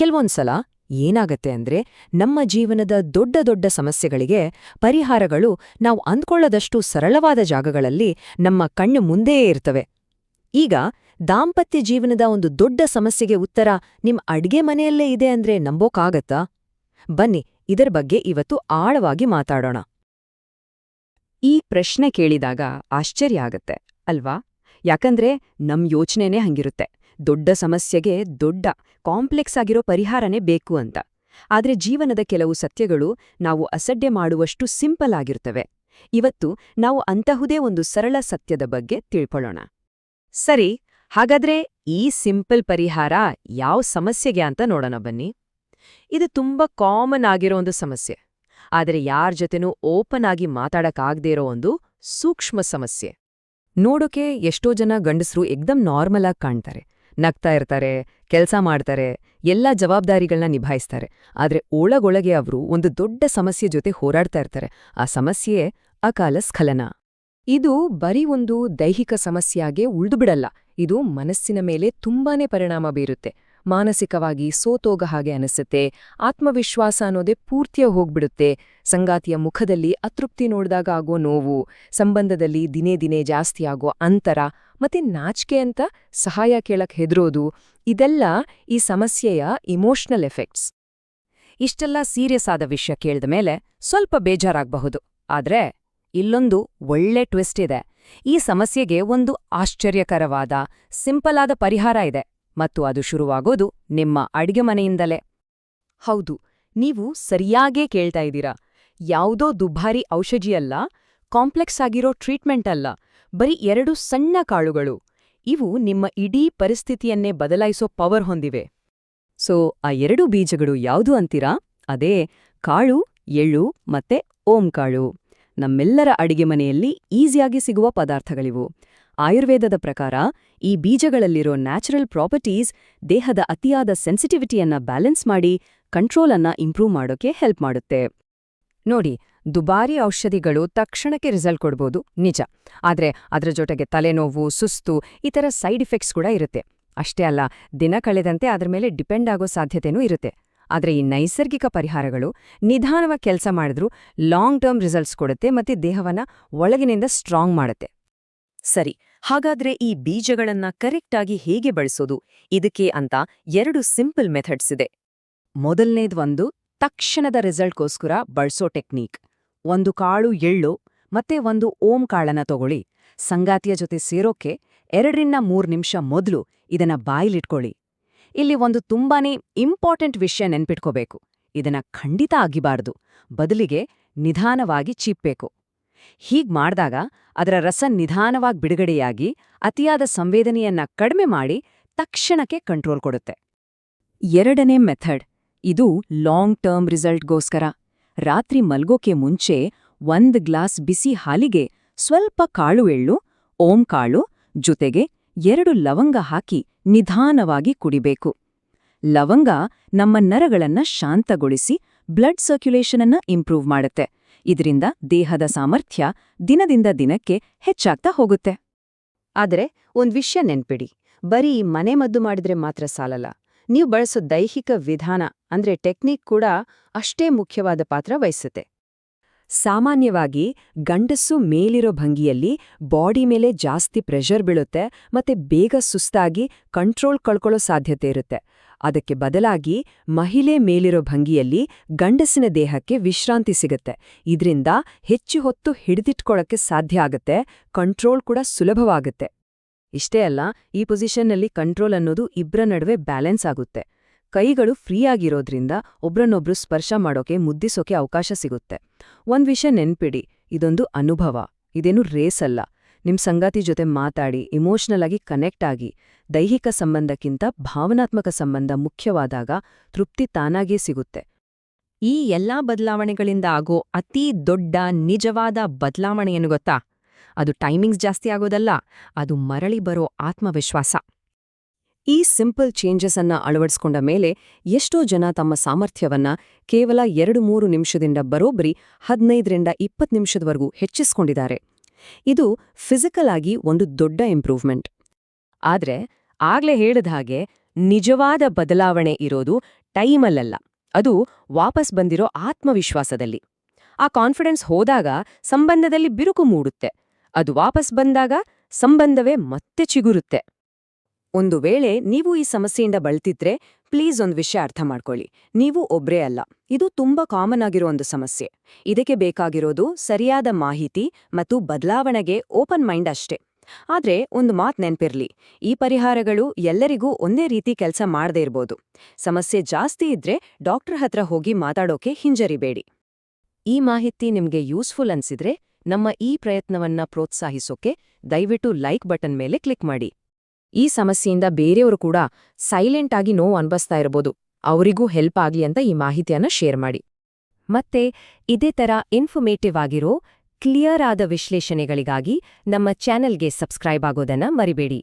ಕೆಲವೊಂದ್ಸಲ ಏನಾಗತ್ತೆ ಅಂದ್ರೆ ನಮ್ಮ ಜೀವನದ ದೊಡ್ಡ ದೊಡ್ಡ ಸಮಸ್ಯೆಗಳಿಗೆ ಪರಿಹಾರಗಳು ನಾವು ಅಂದ್ಕೊಳ್ಳದಷ್ಟು ಸರಳವಾದ ಜಾಗಗಳಲ್ಲಿ ನಮ್ಮ ಕಣ್ಣು ಮುಂದೆಯೇ ಇರ್ತವೆ. ಈಗ ದಾಂಪತ್ಯ ಜೀವನದ ಒಂದು ದೊಡ್ಡ ಸಮಸ್ಯೆಗೆ ಉತ್ತರ ನಿಮ್ ಅಡ್ಗೆ ಮನೆಯಲ್ಲೇ ಇದೆ ಅಂದ್ರೆ ನಂಬೋಕಾಗತ್ತಾ? ಬನ್ನಿ ಇದರ ಬಗ್ಗೆ ಇವತ್ತು ಆಳವಾಗಿ ಮಾತಾಡೋಣ. ಈ ಪ್ರಶ್ನೆ ಕೇಳಿದಾಗ ಆಶ್ಚರ್ಯ ಆಗತ್ತೆ ಅಲ್ವಾ? ಯಾಕಂದ್ರೆ ನಮ್ ಯೋಚನೆನೇ ಹಂಗಿರುತ್ತೆ, ದೊಡ್ಡ ಸಮಸ್ಯೆಗೆ ದೊಡ್ಡ ಕಾಂಪ್ಲೆಕ್ಸ್ ಆಗಿರೋ ಪರಿಹಾರನೇ ಬೇಕು ಅಂತ. ಆದ್ರೆ ಜೀವನದ ಕೆಲವು ಸತ್ಯಗಳು ನಾವು ಅಸಡ್ಡೆ ಮಾಡುವಷ್ಟು ಸಿಂಪಲ್ ಆಗಿರ್ತವೆ. ಇವತ್ತು ನಾವು ಅಂತಹುದೇ ಒಂದು ಸರಳ ಸತ್ಯದ ಬಗ್ಗೆ ತಿಳ್ಕೊಳ್ಳೋಣ. ಸರಿ, ಹಾಗಾದ್ರೆ ಈ ಸಿಂಪಲ್ ಪರಿಹಾರ ಯಾವ ಸಮಸ್ಯೆಗೆ ಅಂತ ನೋಡೋಣ ಬನ್ನಿ. ಇದು ತುಂಬಾ ಕಾಮನ್ ಆಗಿರೋ ಒಂದು ಸಮಸ್ಯೆ, ಆದರೆ ಯಾರ ಜೊತೆನೂ ಓಪನ್ ಆಗಿ ಮಾತಾಡಕ್ಕಾಗ್ದೇ ಇರೋ ಒಂದು ಸೂಕ್ಷ್ಮ ಸಮಸ್ಯೆ. ನೋಡೋಕೆ ಎಷ್ಟೋ ಜನ ಗಂಡಸರು ಎಕ್ದಮ್ ನಾರ್ಮಲ್ ಆಗಿ ಕಾಣ್ತಾರೆ, ನಗ್ತಾ ಇರ್ತಾರೆ, ಕೆಲ್ಸ ಮಾಡ್ತಾರೆ, ಎಲ್ಲಾ ಜವಾಬ್ದಾರಿಗಳನ್ನ ನಿಭಾಯಿಸ್ತಾರೆ. ಆದ್ರೆ ಒಳಗೊಳಗೆ ಅವರು ಒಂದು ದೊಡ್ಡ ಸಮಸ್ಯೆ ಜೊತೆ ಹೋರಾಡ್ತಾ ಇರ್ತಾರೆ. ಆ ಸಮಸ್ಯೆಯೇ ಅಕಾಲ ಸ್ಖಲನ. ಇದು ಬರೀ ಒಂದು ದೈಹಿಕ ಸಮಸ್ಯೆಯಾಗೆ ಉಳಿದುಬಿಡಲ್ಲ, ಇದು ಮನಸ್ಸಿನ ಮೇಲೆ ತುಂಬಾನೇ ಪರಿಣಾಮ ಬೀರುತ್ತೆ. ಮಾನಸಿಕವಾಗಿ ಸೋತೋಗ ಹಾಗೆ ಅನಿಸುತ್ತೆ, ಆತ್ಮವಿಶ್ವಾಸ ಅನ್ನೋದೇ ಪೂರ್ತಿಯಾಗಿ ಹೋಗ್ಬಿಡುತ್ತೆ, ಸಂಗಾತಿಯ ಮುಖದಲ್ಲಿ ಅತೃಪ್ತಿ ನೋಡಿದಾಗ ಆಗೋ ನೋವು, ಸಂಬಂಧದಲ್ಲಿ ದಿನೇ ದಿನೇ ಜಾಸ್ತಿ ಆಗೋ ಅಂತರ, ಮತ್ತೆ ನಾಚಿಕೆ ಅಂತ ಸಹಾಯ ಕೇಳಕ್ ಹೆದರೋದು, ಇದೆಲ್ಲ ಈ ಸಮಸ್ಯೆಯ ಇಮೋಷನಲ್ ಎಫೆಕ್ಟ್ಸ್. ಇಷ್ಟೆಲ್ಲ ಸೀರಿಯಸ್ ಆದ ವಿಷಯ ಕೇಳಿದ ಮೇಲೆ ಸ್ವಲ್ಪ ಬೇಜಾರಾಗಬಹುದು. ಆದ್ರೆ ಇಲ್ಲೊಂದು ಒಳ್ಳೆ ಟ್ವಿಸ್ಟ್ ಇದೆ. ಈ ಸಮಸ್ಯೆಗೆ ಒಂದು ಆಶ್ಚರ್ಯಕರವಾದ ಸಿಂಪಲ್ ಆದ ಪರಿಹಾರ ಇದೆ, ಮತ್ತು ಅದು ಶುರುವಾಗೋದು ನಿಮ್ಮ ಅಡಿಗೆ ಮನೆಯಿಂದಲೇ. ಹೌದು, ನೀವು ಸರಿಯಾಗೇ ಕೇಳ್ತಾ ಇದ್ದೀರಾ. ಯಾವುದೋ ದುಬಾರಿ ಔಷಧಿಯಲ್ಲ, ಕಾಂಪ್ಲೆಕ್ಸ್ ಆಗಿರೋ ಟ್ರೀಟ್ಮೆಂಟ್ ಅಲ್ಲ, ಬರೀ 2 ಸಣ್ಣ ಕಾಳುಗಳು. ಇವು ನಿಮ್ಮ ಇಡೀ ಪರಿಸ್ಥಿತಿಯನ್ನೇ ಬದಲಾಯಿಸೋ ಪವರ್ ಹೊಂದಿವೆ. ಸೊ ಆ 2 ಬೀಜಗಳು ಯಾವುದು ಅಂತೀರಾ? ಅದೇ ಕಾಳು, ಎಳ್ಳು ಮತ್ತೆ ಓಂಕಾಳು. ನಮ್ಮೆಲ್ಲರ ಅಡಿಗೆ ಮನೆಯಲ್ಲಿ ಈಸಿಯಾಗಿ ಸಿಗುವ ಪದಾರ್ಥಗಳಿವು. ಆಯುರ್ವೇದದ ಪ್ರಕಾರ ಈ ಬೀಜಗಳಲ್ಲಿರೋ ನ್ಯಾಚುರಲ್ ಪ್ರಾಪರ್ಟೀಸ್ ದೇಹದ ಅತಿಯಾದ ಸೆನ್ಸಿಟಿವಿಟಿಯನ್ನ ಬ್ಯಾಲೆನ್ಸ್ ಮಾಡಿ ಕಂಟ್ರೋಲನ್ನ ಇಂಪ್ರೂವ್ ಮಾಡೋಕೆ ಹೆಲ್ಪ್ ಮಾಡುತ್ತೆ. ನೋಡಿ, ದುಬಾರಿ ಔಷಧಿಗಳು ತಕ್ಷಣಕ್ಕೆ ರಿಸಲ್ಟ್ ಕೊಡ್ಬೋದು ನಿಜ, ಆದ್ರೆ ಅದರ ಜೊತೆಗೆ ತಲೆನೋವು, ಸುಸ್ತು, ಈ ಥರ ಸೈಡ್ ಎಫೆಕ್ಟ್ಸ್ ಕೂಡ ಇರುತ್ತೆ. ಅಷ್ಟೇ ಅಲ್ಲ, ದಿನ ಕಳೆದಂತೆ ಅದರ ಮೇಲೆ ಡಿಪೆಂಡ್ ಆಗೋ ಸಾಧ್ಯತೆನೂ ಇರುತ್ತೆ. ಆದ್ರೆ ಈ ನೈಸರ್ಗಿಕ ಪರಿಹಾರಗಳು ನಿಧಾನವಾಗಿ ಕೆಲಸ ಮಾಡಿದ್ರೂ ಲಾಂಗ್ ಟರ್ಮ್ ರಿಸಲ್ಟ್ಸ್ ಕೊಡುತ್ತೆ ಮತ್ತೆ ದೇಹವನ್ನ ಒಳಗಿನಿಂದ ಸ್ಟ್ರಾಂಗ್ ಮಾಡುತ್ತೆ. ಸರಿ, ಹಾಗಾದ್ರೆ ಈ ಬೀಜಗಳನ್ನ ಕರೆಕ್ಟಾಗಿ ಹೇಗೆ ಬಳಸೋದು? ಇದಕ್ಕೆ ಅಂತ 2 ಸಿಂಪಲ್ ಮೆಥಡ್ಸ್ ಇದೆ. ಮೊದಲನೇದು ತಕ್ಷಣದ ರಿಸಲ್ಟ್ಗೋಸ್ಕರ ಬಳಸೋ ಟೆಕ್ನೀಕ್. 1 ಕಾಳು ಎಳ್ಳು ಮತ್ತೆ 1 ಓಂ ಕಾಳನ್ನ ತಗೊಳ್ಳಿ. ಸಂಗಾತಿಯ ಜೊತೆ ಸೇರೋಕೆ 2ರಿಂದ 3 ನಿಮಿಷ ಮೊದಲು ಇದನ್ನ ಬಾಯಿಲಿಟ್ಕೊಳ್ಳಿ. ಇಲ್ಲಿ ಒಂದು ತುಂಬಾನೇ ಇಂಪಾರ್ಟೆಂಟ್ ವಿಷಯ ನೆನ್ಪಿಟ್ಕೋಬೇಕು. ಇದನ್ನ ಖಂಡಿತ ಅಗಿಬಾರ್ದು, ಬದಲಿಗೆ ನಿಧಾನವಾಗಿ ಚೀಪ್ಬೇಕು. ಹೀಗ್ ಮಾಡ್ದಾಗ ಅದರ ರಸ ನಿಧಾನವಾಗಿ ಬಿಡುಗಡೆಯಾಗಿ ಅತಿಯಾದ ಸಂವೇದನೆಯನ್ನ ಕಡಿಮೆ ಮಾಡಿ ತಕ್ಷಣಕ್ಕೆ ಕಂಟ್ರೋಲ್ ಕೊಡುತ್ತೆ. 2ನೇ ಮೆಥಡ್, ಇದು ಲಾಂಗ್ ಟರ್ಮ್ ರಿಸಲ್ಟ್ಗೋಸ್ಕರ. ರಾತ್ರಿ ಮಲ್ಗೋಕೆ ಮುಂಚೆ 1 ಗ್ಲಾಸ್ ಬಿಸಿ ಹಾಲಿಗೆ ಸ್ವಲ್ಪ ಕಾಳು ಎಳ್ಳು, ಓಂ ಕಾಳು ಜೊತೆಗೆ 2 ಲವಂಗ ಹಾಕಿ ನಿಧಾನವಾಗಿ ಕುಡಿಬೇಕು. ಲವಂಗ ನಮ್ಮ ನರಗಳನ್ನ ಶಾಂತಗೊಳಿಸಿ ಬ್ಲಡ್ ಸರ್ಕ್ಯುಲೇಷನ್ ಅನ್ನ ಇಂಪ್ರೂವ್ ಮಾಡುತ್ತೆ. ಇದರಿಂದ ದೇಹದ ಸಾಮರ್ಥ್ಯ ದಿನದಿಂದ ದಿನಕ್ಕೆ ಹೆಚ್ಚಾಗ್ತಾ ಹೋಗುತ್ತೆ. ಆದರೆ ಒಂದ್ ವಿಷಯ ನೆನ್ಪಿಡಿ, ಬರೀ ಮನೆಮದ್ದು ಮಾಡಿದ್ರೆ ಮಾತ್ರ ಸಾಲಲ್ಲ. ನೀವು ಬಳಸೋ ದೈಹಿಕ ವಿಧಾನ ಅಂದ್ರೆ ಟೆಕ್ನಿಕ್ ಕೂಡ ಅಷ್ಟೇ ಮುಖ್ಯವಾದ ಪಾತ್ರ ವಹಿಸುತ್ತೆ. ಸಾಮಾನ್ಯವಾಗಿ ಗಂಡಸು ಮೇಲಿರೋ ಭಂಗಿಯಲ್ಲಿ ಬಾಡಿ ಮೇಲೆ ಜಾಸ್ತಿ ಪ್ರೆಷರ್ ಬೀಳುತ್ತೆ ಮತ್ತೆ ಬೇಗ ಸುಸ್ತಾಗಿ ಕಂಟ್ರೋಲ್ ಕಳ್ಕೊಳ್ಳೋ ಸಾಧ್ಯತೆ ಇರುತ್ತೆ. ಅದಕ್ಕೆ ಬದಲಾಗಿ ಮಹಿಳೆ ಮೇಲಿರೋ ಭಂಗಿಯಲ್ಲಿ ಗಂಡಸಿನ ದೇಹಕ್ಕೆ ವಿಶ್ರಾಂತಿ ಸಿಗುತ್ತೆ. ಇದರಿಂದ ಹೆಚ್ಚು ಹೊತ್ತು ಹಿಡಿದಿಟ್ಕೊಳ್ಳೋಕ್ಕೆ ಸಾಧ್ಯ ಆಗುತ್ತೆ, ಕಂಟ್ರೋಲ್ ಕೂಡ ಸುಲಭವಾಗುತ್ತೆ. ಇಷ್ಟೇ ಅಲ್ಲ, ಈ ಪೊಸಿಷನ್ನಲ್ಲಿ ಕಂಟ್ರೋಲ್ ಅನ್ನೋದು ಇಬ್ರ ನಡುವೆ ಬ್ಯಾಲೆನ್ಸ್ ಆಗುತ್ತೆ. ಕೈಗಳು ಫ್ರೀ ಆಗಿರೋದ್ರಿಂದ ಒಬ್ರನ್ನೊಬ್ರು ಸ್ಪರ್ಶ ಮಾಡೋಕೆ, ಮುದ್ದಿಸೋಕೆ ಅವಕಾಶ ಸಿಗುತ್ತೆ. ಒಂದ್ ವಿಷಯ ನೆನ್ಪಿಡಿ, ಇದೊಂದು ಅನುಭವ, ಇದೇನು ರೇಸ್ ಅಲ್ಲ. ನಿಮ್ ಸಂಗಾತಿ ಜೊತೆ ಮಾತಾಡಿ ಇಮೋಷನಲ್ ಆಗಿ ಕನೆಕ್ಟ್ ಆಗಿ. ದೈಹಿಕ ಸಂಬಂಧಕ್ಕಿಂತ ಭಾವನಾತ್ಮಕ ಸಂಬಂಧ ಮುಖ್ಯವಾದಾಗ ತೃಪ್ತಿ ತಾನಾಗೇ ಸಿಗುತ್ತೆ. ಈ ಎಲ್ಲಾ ಬದಲಾವಣೆಗಳಿಂದ ಆಗೋ ಅತೀ ದೊಡ್ಡ ನಿಜವಾದ ಬದಲಾವಣೆಯನ್ನು ಗೊತ್ತಾ? ಅದು ಟೈಮಿಂಗ್ಸ್ ಜಾಸ್ತಿ ಆಗೋದಲ್ಲ, ಅದು ಮರಳಿ ಬರೋ ಆತ್ಮವಿಶ್ವಾಸ. ಈ ಸಿಂಪಲ್ ಚೇಂಜಸ್ ಅನ್ನ ಅಳವಡಿಸ್ಕೊಂಡ ಮೇಲೆ ಎಷ್ಟೋ ಜನ ತಮ್ಮ ಸಾಮರ್ಥ್ಯವನ್ನ ಕೇವಲ 2-3 ನಿಮಿಷದಿಂದ ಬರೋಬ್ಬರಿ 15ರಿಂದ 20 ನಿಮಿಷದವರೆಗೂ ಹೆಚ್ಚಿಸ್ಕೊಂಡಿದ್ದಾರೆ. ಇದು ಫಿಸಿಕಲ್ ಆಗಿ ಒಂದು ದೊಡ್ಡ ಇಂಪ್ರೂವ್ಮೆಂಟ್. ಆದ್ರೆ ಆಗ್ಲೇ ಹೇಳಿದ ಹಾಗೆ ನಿಜವಾದ ಬದಲಾವಣೆ ಇರೋದು ಟೈಮಲ್ಲಲ್ಲ, ಅದು ವಾಪಸ್ ಬಂದಿರೋ ಆತ್ಮವಿಶ್ವಾಸದಲ್ಲಿ. ಆ ಕಾನ್ಫಿಡೆನ್ಸ್ ಹೋದಾಗ ಸಂಬಂಧದಲ್ಲಿ ಬಿರುಕು ಮೂಡುತ್ತೆ, ಅದು ವಾಪಸ್ ಬಂದಾಗ ಸಂಬಂಧವೇ ಮತ್ತೆ ಚಿಗುರುತ್ತೆ. ಒಂದು ವೇಳೆ ನೀವು ಈ ಸಮಸ್ಯೆಯಿಂದ ಬಳಲ್ತಿದ್ರೆ ಪ್ಲೀಸ್ ಒಂದು ವಿಷಯ ಅರ್ಥ ಮಾಡ್ಕೊಳ್ಳಿ. ನೀವು ಒಬ್ರೇ ಅಲ್ಲ, ಇದು ತುಂಬಾ ಕಾಮನ್ ಆಗಿರೋ ಒಂದು ಸಮಸ್ಯೆ. ಇದಕ್ಕೆ ಬೇಕಾಗಿರೋದು ಸರಿಯಾದ ಮಾಹಿತಿ ಮತ್ತು ಬದಲಾವಣೆಗೆ ಓಪನ್ ಮೈಂಡ್ ಅಷ್ಟೇ. ಆದ್ರೆ ಒಂದು ಮಾತ್ ನೆನ್ಪಿರ್ಲಿ, ಈ ಪರಿಹಾರಗಳು ಎಲ್ಲರಿಗೂ ಒಂದೇ ರೀತಿ ಕೆಲಸ ಮಾಡದೇ ಇರ್ಬೋದು. ಸಮಸ್ಯೆ ಜಾಸ್ತಿ ಇದ್ರೆ ಡಾಕ್ಟರ್ ಹತ್ರ ಹೋಗಿ ಮಾತಾಡೋಕೆ ಹಿಂಜರಿಬೇಡಿ. ಈ ಮಾಹಿತಿ ನಿಮ್ಗೆ ಯೂಸ್ಫುಲ್ ಅನ್ಸಿದ್ರೆ ನಮ್ಮ ಈ ಪ್ರಯತ್ನವನ್ನ ಪ್ರೋತ್ಸಾಹಿಸೋಕೆ ದಯವಿಟ್ಟು ಲೈಕ್ ಬಟನ್ ಮೇಲೆ ಕ್ಲಿಕ್ ಮಾಡಿ. ಈ ಸಮಸ್ಯೆಯಿಂದ ಬೇರೆಯವರು ಕೂಡ ಸೈಲೆಂಟ್ ಆಗಿ ನೋವು ಅನ್ಭವಿಸ್ತಾ ಇರಬಹುದು, ಅವರಿಗೂ ಹೆಲ್ಪ್ ಆಗ್ಲಿ ಅಂತ ಈ ಮಾಹಿತಿಯನ್ನ ಶೇರ್ ಮಾಡಿ. ಮತ್ತೆ ಇದೇ ತರ ಇನ್ಫಾರ್ಮೇಟಿವ್ ಆಗಿರೋ ಕ್ಲಿಯರ್ ಆದ ವಿಶ್ಲೇಷಣೆಗಳಿಗಾಗಿ ನಮ್ಮ ಚಾನೆಲ್ಗೆ ಸಬ್ಸ್ಕ್ರೈಬ್ ಆಗೋದನ್ನ ಮರಿಬೇಡಿ.